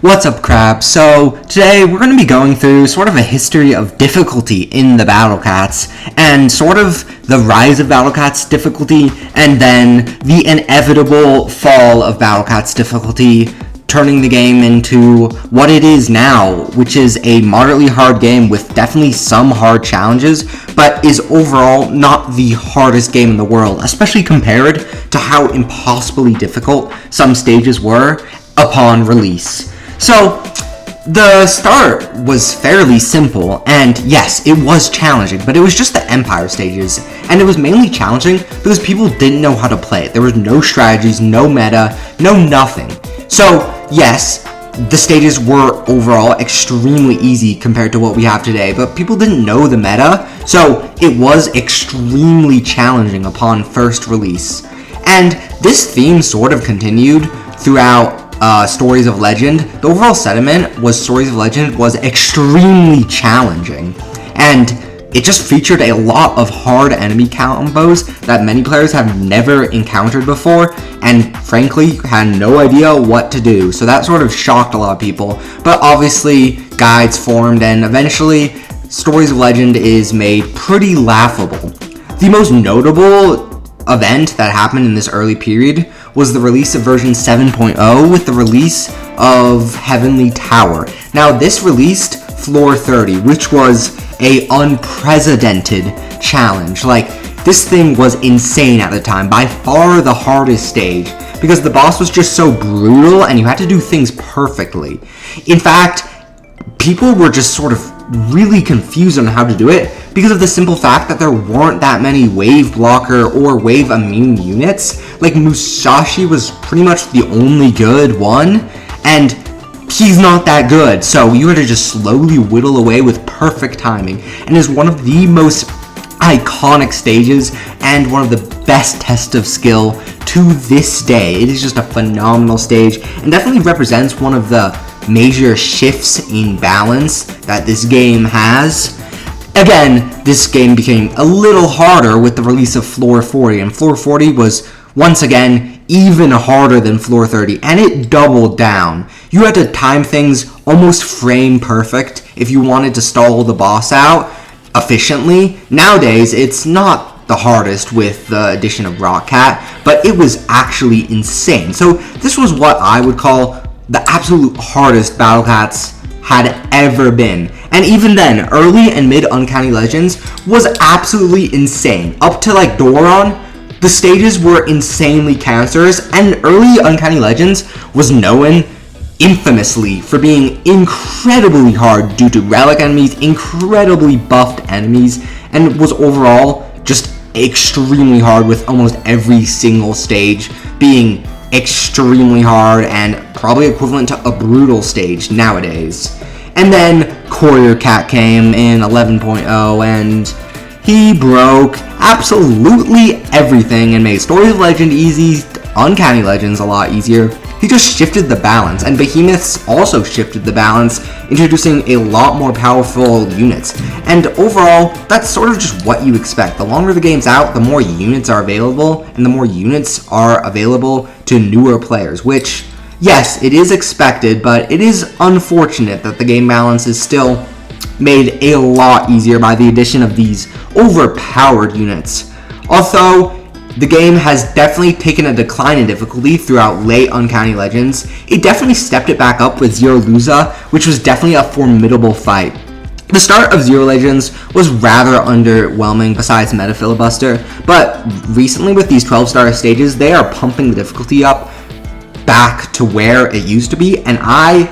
What's up, crab? So today we're going to be going through sort of a history of difficulty in the Battle Cats and sort of the rise of Battle Cats difficulty and then the inevitable fall of Battle Cats difficulty, turning the game into what it is now, which is a moderately hard game with definitely some hard challenges, but is overall not the hardest game in the world, especially compared to how impossibly difficult some stages were upon release. So, the start was fairly simple, and yes, it was challenging, but it was just the Empire stages, and it was mainly challenging because people didn't know how to play it. There was no strategies, no meta, no nothing. So, yes, the stages were overall extremely easy compared to what we have today, but people didn't know the meta, so it was extremely challenging upon first release. And this theme sort of continued throughout Stories of Legend. The overall sentiment was Stories of Legend was extremely challenging, and it just featured a lot of hard enemy combos that many players have never encountered before, and frankly had no idea what to do. So that sort of shocked a lot of people, but obviously guides formed, and eventually Stories of Legend is made pretty laughable. The most notable event that happened in this early period was the release of version 7.0 with the release of Heavenly Tower. Now this released Floor 30, which was a unprecedented challenge. Like, this thing was insane at the time, by far the hardest stage, because the boss was just so brutal and you had to do things perfectly. In fact, people were just sort of really confused on how to do it because of the simple fact that there weren't that many wave blocker or wave immune units. Like, Musashi was pretty much the only good one, and he's not that good, so you had to just slowly whittle away with perfect timing, and is one of the most iconic stages and one of the best tests of skill to this day. It is just a phenomenal stage and definitely represents one of the major shifts in balance that this game has. Again, this game became a little harder with the release of Floor 40, and Floor 40 was once again even harder than Floor 30, and it doubled down. You had to time things almost frame perfect if you wanted to stall the boss out efficiently. Nowadays, it's not the hardest with the addition of Rock Cat, but it was actually insane. So this was what I would call the absolute hardest Battle Cats had ever been. And even then, early and mid Uncanny Legends was absolutely insane. Up to like Doron, the stages were insanely cancerous, and early Uncanny Legends was known infamously for being incredibly hard due to relic enemies, incredibly buffed enemies, and was overall just extremely hard, with almost every single stage being extremely hard and probably equivalent to a brutal stage nowadays. And then Courier Cat came in 11.0 and he broke absolutely everything and made Stories of Legend easy, Uncanny Legends a lot easier. He just shifted the balance, and Behemoths also shifted the balance, introducing a lot more powerful units. And overall, that's sort of just what you expect. The longer the game's out, the more units are available, and the more units are available to newer players, which, yes, it is expected, but it is unfortunate that the game balance is still made a lot easier by the addition of these overpowered units. Although the game has definitely taken a decline in difficulty throughout late Uncanny Legends, it definitely stepped it back up with Zero Luza, which was definitely a formidable fight. The start of Zero Legends was rather underwhelming besides Meta Filibuster, but recently with these 12-star stages, they are pumping the difficulty up back to where it used to be, and I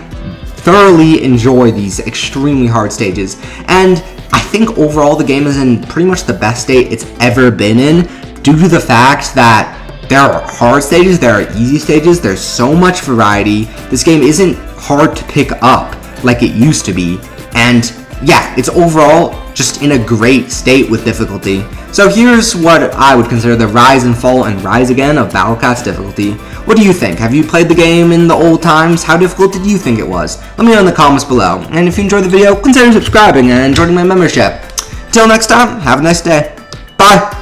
thoroughly enjoy these extremely hard stages. And I think overall the game is in pretty much the best state it's ever been in, due to the fact that there are hard stages, there are easy stages, there's so much variety. This game isn't hard to pick up like it used to be, and yeah, it's overall just in a great state with difficulty. So here's what I would consider the rise and fall and rise again of Battle Cats difficulty. What do you think? Have you played the game in the old times? How difficult did you think it was? Let me know in the comments below. And if you enjoyed the video, consider subscribing and joining my membership. Till next time, have a nice day. Bye!